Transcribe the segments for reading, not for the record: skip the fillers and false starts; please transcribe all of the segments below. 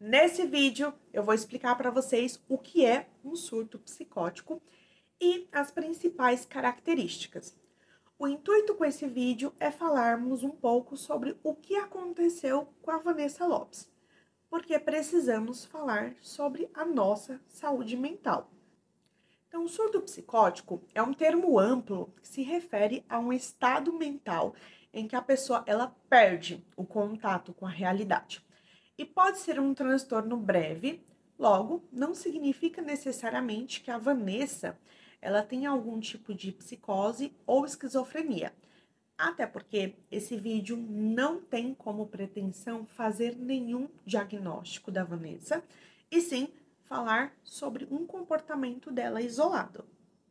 Nesse vídeo, eu vou explicar para vocês o que é um surto psicótico e as principais características. O intuito com esse vídeo é falarmos um pouco sobre o que aconteceu com a Vanessa Lopes, porque precisamos falar sobre a nossa saúde mental. Então, o surto psicótico é um termo amplo que se refere a um estado mental em que a pessoa ela perde o contato com a realidade. E pode ser um transtorno breve, logo, não significa necessariamente que a Vanessa ela tenha algum tipo de psicose ou esquizofrenia. Até porque esse vídeo não tem como pretensão fazer nenhum diagnóstico da Vanessa, e sim falar sobre um comportamento dela isolado.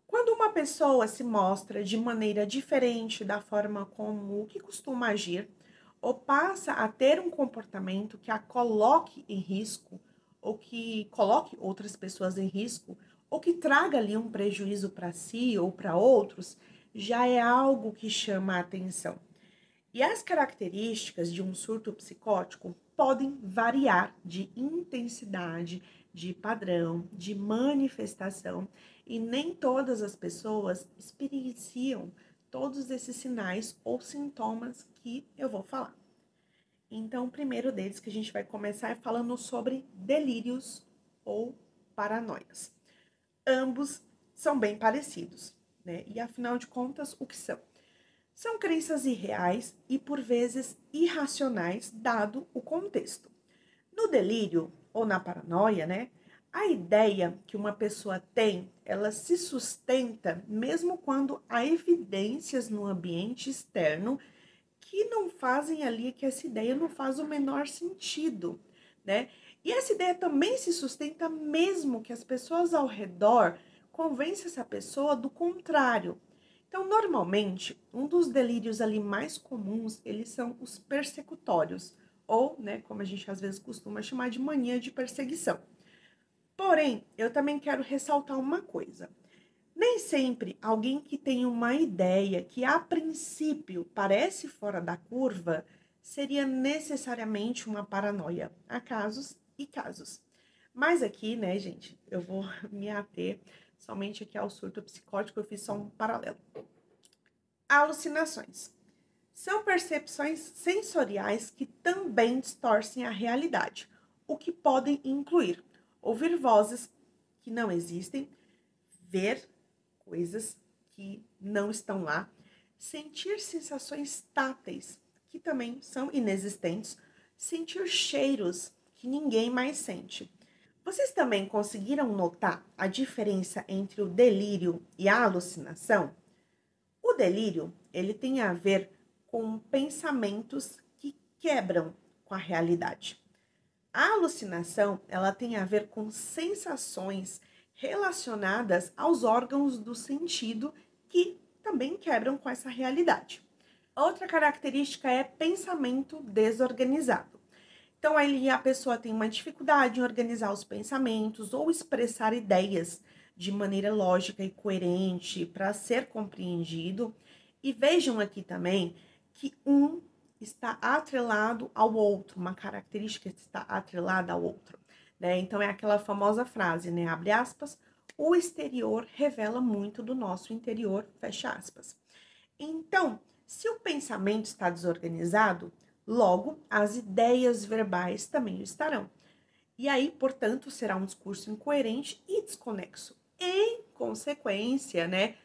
Quando uma pessoa se mostra de maneira diferente da forma como que costuma agir, ou passa a ter um comportamento que a coloque em risco, ou que coloque outras pessoas em risco, ou que traga ali um prejuízo para si ou para outros, já é algo que chama a atenção. E as características de um surto psicótico podem variar de intensidade, de padrão, de manifestação, e nem todas as pessoas experienciam todos esses sinais ou sintomas que eu vou falar. Então, o primeiro deles que a gente vai começar é falando sobre delírios ou paranoias. Ambos são bem parecidos, né? E afinal de contas, o que são? São crenças irreais e, por vezes, irracionais, dado o contexto. No delírio ou na paranoia, né? A ideia que uma pessoa tem, ela se sustenta mesmo quando há evidências no ambiente externo que não fazem ali, que essa ideia não faz o menor sentido, né? E essa ideia também se sustenta mesmo que as pessoas ao redor convençam essa pessoa do contrário. Então, normalmente, um dos delírios ali mais comuns, eles são os persecutórios, ou, né, como a gente às vezes costuma chamar de mania de perseguição. Porém, eu também quero ressaltar uma coisa. Nem sempre alguém que tem uma ideia que a princípio parece fora da curva seria necessariamente uma paranoia. Há casos e casos. Mas aqui, né, gente, eu vou me ater somente aqui ao surto psicótico, eu fiz só um paralelo. Alucinações. São percepções sensoriais que também distorcem a realidade, o que podem incluir ouvir vozes que não existem, ver coisas que não estão lá, sentir sensações táteis que também são inexistentes, sentir cheiros que ninguém mais sente. Vocês também conseguiram notar a diferença entre o delírio e a alucinação? O delírio, ele tem a ver com pensamentos que quebram com a realidade. A alucinação, ela tem a ver com sensações relacionadas aos órgãos do sentido que também quebram com essa realidade. Outra característica é pensamento desorganizado. Então, aí a pessoa tem uma dificuldade em organizar os pensamentos ou expressar ideias de maneira lógica e coerente para ser compreendido. E vejam aqui também que um está atrelado ao outro, uma característica está atrelada ao outro, né? Então, é aquela famosa frase, né? Abre aspas, o exterior revela muito do nosso interior, fecha aspas. Então, se o pensamento está desorganizado, logo as ideias verbais também o estarão. E aí, portanto, será um discurso incoerente e desconexo. Em consequência, né,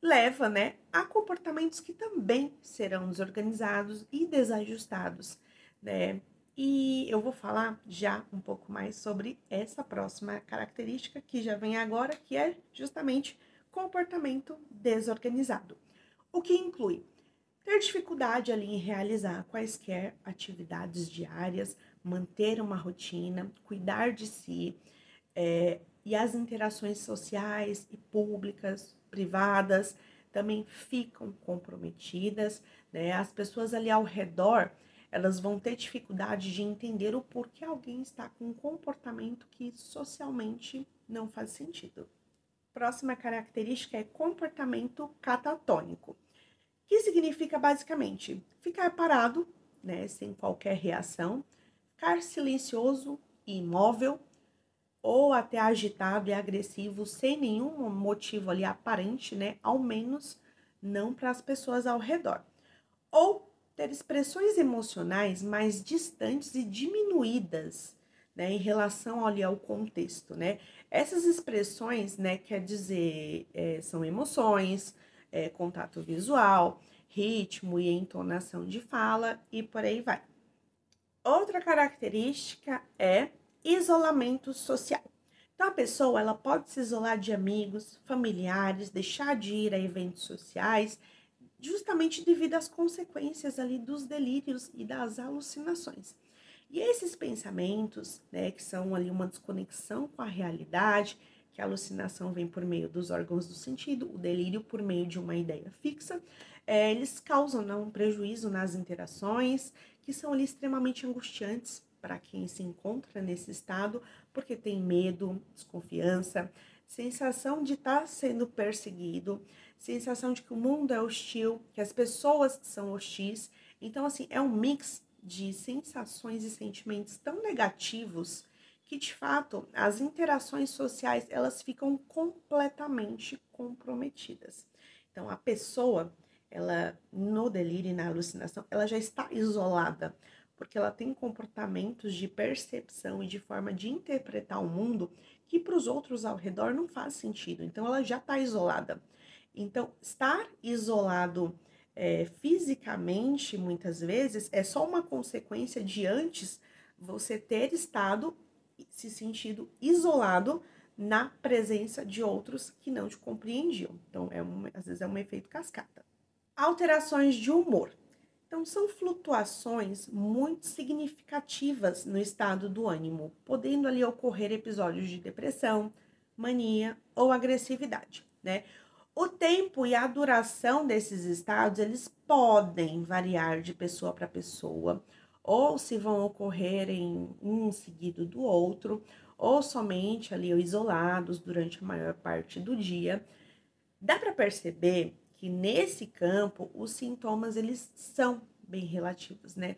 leva, né, a comportamentos que também serão desorganizados e desajustados, né? E eu vou falar já um pouco mais sobre essa próxima característica que já vem agora, que é justamente comportamento desorganizado. O que inclui ter dificuldade ali em realizar quaisquer atividades diárias, manter uma rotina, cuidar de si, e as interações sociais e públicas, privadas, também ficam comprometidas, né? As pessoas ali ao redor, elas vão ter dificuldade de entender o porquê alguém está com um comportamento que socialmente não faz sentido. Próxima característica é comportamento catatônico, que significa basicamente ficar parado, né, sem qualquer reação, ficar silencioso e imóvel, ou até agitado e agressivo sem nenhum motivo ali aparente, né? Ao menos não para as pessoas ao redor. Ou ter expressões emocionais mais distantes e diminuídas, né, em relação ali ao contexto, né? Essas expressões, né, quer dizer, são emoções, contato visual, ritmo e entonação de fala e por aí vai. Outra característica é isolamento social. Então, a pessoa ela pode se isolar de amigos, familiares, deixar de ir a eventos sociais, justamente devido às consequências ali dos delírios e das alucinações. E esses pensamentos, né, que são ali uma desconexão com a realidade, que a alucinação vem por meio dos órgãos do sentido, o delírio por meio de uma ideia fixa, eles causam, né, um prejuízo nas interações, que são ali extremamente angustiantes para quem se encontra nesse estado, porque tem medo, desconfiança, sensação de estar sendo perseguido, sensação de que o mundo é hostil, que as pessoas são hostis. Então, assim, é um mix de sensações e sentimentos tão negativos que, de fato, as interações sociais, elas ficam completamente comprometidas. Então, a pessoa, ela, no delírio e na alucinação, ela já está isolada, porque ela tem comportamentos de percepção e de forma de interpretar o mundo que para os outros ao redor não faz sentido. Então, ela já está isolada. Então, estar isolado fisicamente, muitas vezes, é só uma consequência de antes você ter estado se sentido isolado na presença de outros que não te compreendiam. Então, às vezes é um efeito cascata. Alterações de humor. Então, são flutuações muito significativas no estado do ânimo, podendo ali ocorrer episódios de depressão, mania ou agressividade, né? O tempo e a duração desses estados, eles podem variar de pessoa para pessoa, ou se vão ocorrer em um seguido do outro, ou somente ali isolados durante a maior parte do dia. Dá para perceber que nesse campo os sintomas eles são bem relativos, né?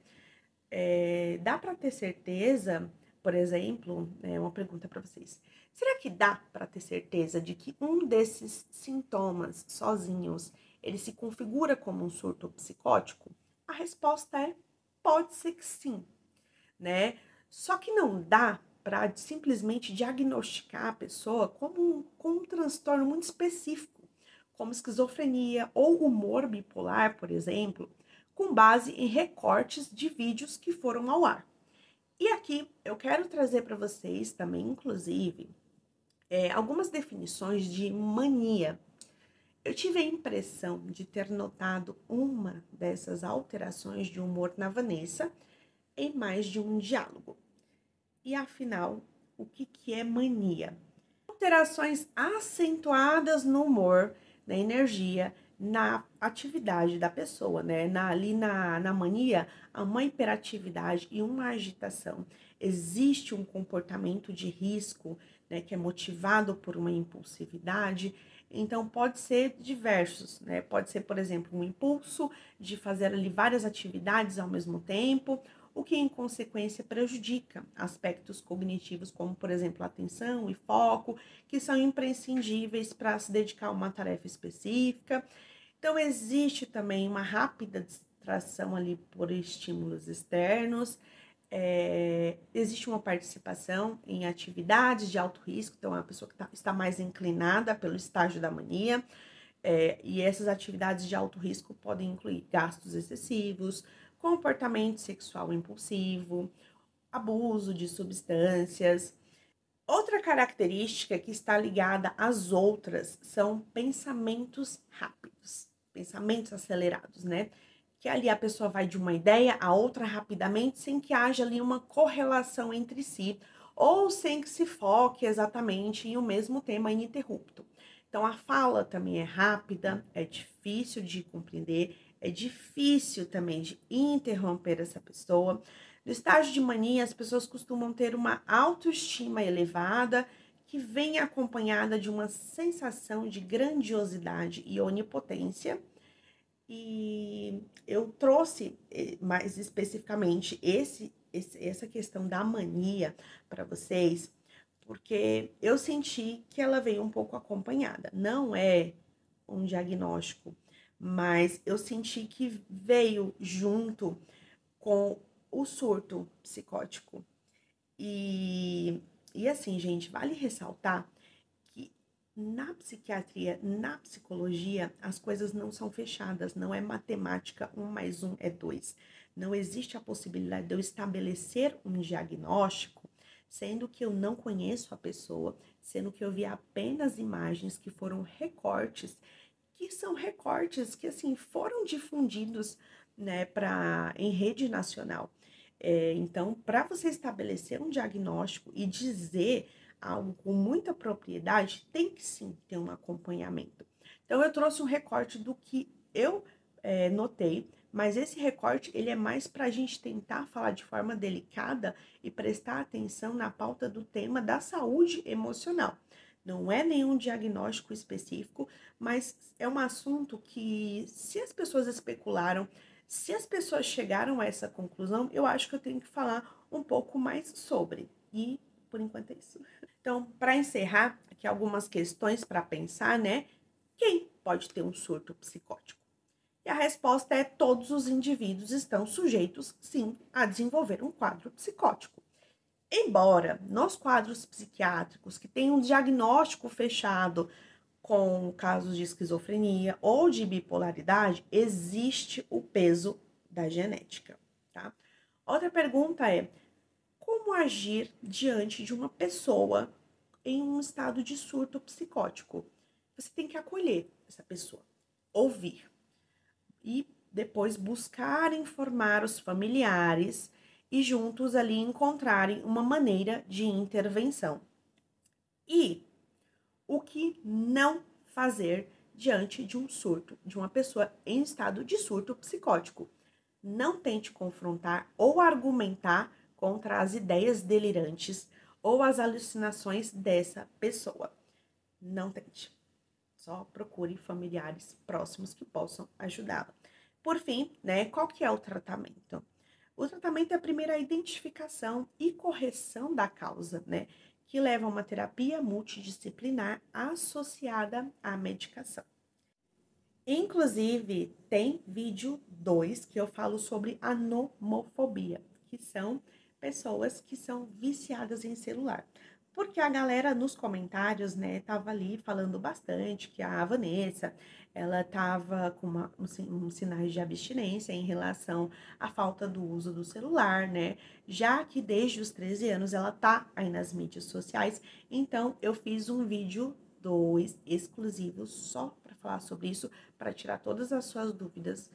Dá para ter certeza, por exemplo, uma pergunta para vocês. Será que dá para ter certeza de que um desses sintomas sozinhos, ele se configura como um surto psicótico? A resposta é pode ser que sim, né? Só que não dá para simplesmente diagnosticar a pessoa com um transtorno muito específico, como esquizofrenia ou humor bipolar, por exemplo, com base em recortes de vídeos que foram ao ar. E aqui eu quero trazer para vocês também, inclusive, algumas definições de mania. Eu tive a impressão de ter notado uma dessas alterações de humor na Vanessa em mais de um diálogo. E afinal, o que é mania? Alterações acentuadas no humor, na energia, na atividade da pessoa, né? Ali na mania, há uma hiperatividade e uma agitação. Existe um comportamento de risco, né? Que é motivado por uma impulsividade. Então, pode ser diversos, né? Pode ser, por exemplo, um impulso de fazer ali várias atividades ao mesmo tempo, o que em consequência prejudica aspectos cognitivos como, por exemplo, atenção e foco, que são imprescindíveis para se dedicar a uma tarefa específica. Então, existe também uma rápida distração ali por estímulos externos, existe uma participação em atividades de alto risco, então é uma pessoa que está mais inclinada pelo estágio da mania, e essas atividades de alto risco podem incluir gastos excessivos, comportamento sexual impulsivo, abuso de substâncias. Outra característica que está ligada às outras são pensamentos rápidos, pensamentos acelerados, né? Que ali a pessoa vai de uma ideia a outra rapidamente, sem que haja ali uma correlação entre si, ou sem que se foque exatamente em o mesmo tema ininterrupto. Então, a fala também é rápida, é difícil de compreender, é difícil também de interromper essa pessoa. No estágio de mania, as pessoas costumam ter uma autoestima elevada, que vem acompanhada de uma sensação de grandiosidade e onipotência. E eu trouxe mais especificamente essa questão da mania para vocês, porque eu senti que ela veio um pouco acompanhada. Não é um diagnóstico, mas eu senti que veio junto com o surto psicótico. E assim, gente, vale ressaltar que na psiquiatria, na psicologia, as coisas não são fechadas, não é matemática, 1 mais 1 é 2. Não existe a possibilidade de eu estabelecer um diagnóstico, sendo que eu não conheço a pessoa, sendo que eu vi apenas imagens que foram recortes, que são recortes que, assim, foram difundidos, né, em rede nacional. Então, para você estabelecer um diagnóstico e dizer algo com muita propriedade, tem que sim ter um acompanhamento. Então, eu trouxe um recorte do que eu notei, mas esse recorte, ele é mais para a gente tentar falar de forma delicada e prestar atenção na pauta do tema da saúde emocional. Não é nenhum diagnóstico específico, mas é um assunto que, se as pessoas especularam, se as pessoas chegaram a essa conclusão, eu acho que eu tenho que falar um pouco mais sobre. E, por enquanto, é isso. Então, para encerrar, aqui algumas questões para pensar, né? Quem pode ter um surto psicótico? E a resposta é: todos os indivíduos estão sujeitos, sim, a desenvolver um quadro psicótico. Embora nos quadros psiquiátricos que têm um diagnóstico fechado com casos de esquizofrenia ou de bipolaridade, existe o peso da genética, tá? Outra pergunta é: como agir diante de uma pessoa em um estado de surto psicótico? Você tem que acolher essa pessoa, ouvir e depois buscar informar os familiares e juntos ali encontrarem uma maneira de intervenção. E o que não fazer diante de um surto, de uma pessoa em estado de surto psicótico? Não tente confrontar ou argumentar contra as ideias delirantes ou as alucinações dessa pessoa. Não tente. Só procure familiares próximos que possam ajudá-la. Por fim, né, qual que é o tratamento? O tratamento é a primeira identificação e correção da causa, né, que leva a uma terapia multidisciplinar associada à medicação. Inclusive, tem vídeo 2 que eu falo sobre a nomofobia, que são pessoas que são viciadas em celular. Porque a galera nos comentários, né, tava ali falando bastante que a Vanessa, ela tava com sinais de abstinência em relação à falta do uso do celular, né? Já que desde os 13 anos ela tá aí nas mídias sociais. Então, eu fiz um vídeo 2 exclusivo só para falar sobre isso, para tirar todas as suas dúvidas.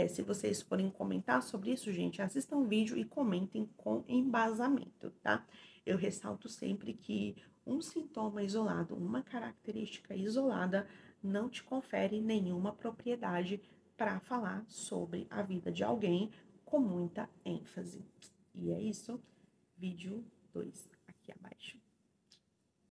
Se vocês forem comentar sobre isso, gente, assistam o vídeo e comentem com embasamento, tá? Eu ressalto sempre que um sintoma isolado, uma característica isolada, não te confere nenhuma propriedade para falar sobre a vida de alguém com muita ênfase. E é isso, vídeo 2 aqui abaixo.